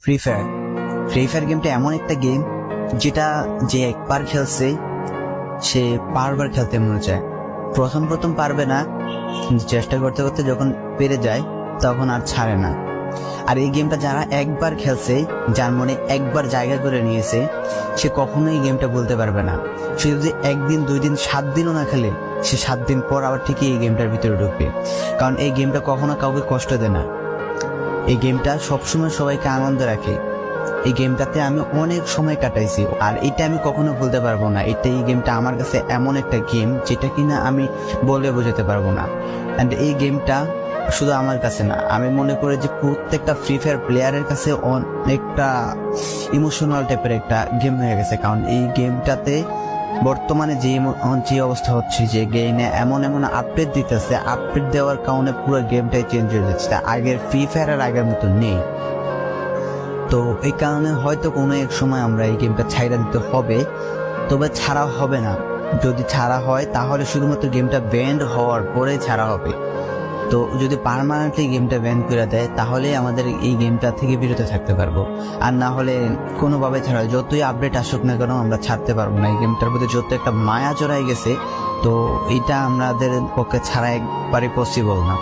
Free fire গেমটা এমন একটা গেম যেটা যে একবার খেলছে সে বারবার খেলতে মনে চায়। প্রথম পারবে না, চেষ্টা করতে করতে যখন পেরে যায় তখন আর ছাড়ে না। আর এই গেমটা যারা একবার খেলছে, যার মনে একবার জায়গা করে নিয়েছে, সে কখনোই এই গেমটা বলতে পারবে না। সে যদি 1 দিন 2 দিন 7 দিনও না খেলে, সে 7 দিন পর আবার ঠিকই এই গেমটার ভিতরে ঢুকবে। কারণ এই গেমটা কখনো কাউকে কষ্ট দেয় না। এই গেমটা সবসময় সবাইকে আনন্দ রাখে। এই গেমটাতে আমি অনেক সময় কাটাইছি, আর এটা আমি কখনো ভুলতে পারবো না। এই গেমটা আমার কাছে এমন একটা গেম যেটা কিনা আমি বলে বোঝাতে পারবো না। অ্যান্ড এই গেমটা শুধু আমার কাছে না, আমি মনে করি যে প্রত্যেকটা ফ্রি ফায়ার প্লেয়ারের কাছে অনেকটা ইমোশনাল টাইপের একটা গেম হয়ে গেছে। কারণ এই গেমটাতে বর্তমানে যে অবস্থা হচ্ছে, যে গেমে এমন আপডেট দিতেছে, আপডেট দেওয়ার কারণে পুরো গেমটাই চেঞ্জ হয়ে যাচ্ছে। আগের ফ্রি ফায়ার আর আগের মতো নেই। তো এই কারণে হয়তো কোনো এক সময় আমরা এই গেমটা ছাইড়া দিতে হবে, তবে ছাড়া হবে না। যদি ছাড়া হয় তাহলে শুধুমাত্র গেমটা ব্যান্ড হওয়ার পরে ছাড়া হবে। তো যদি পার্মানেন্টলি গেমটা ব্যান করে দেয় তাহলে আমাদের এই গেমটা থেকে বিরত থাকতে পারবো। আর না হলে কোনোভাবে ছাড়া, যতই আপডেট আসুক না কেন আমরা ছাড়তে পারবো না। এই গেমটার প্রতি যত একটা মায়া জড়াই গেছে, তো এটা আমাদের পক্ষে ছাড়া একবারে পসিবল না।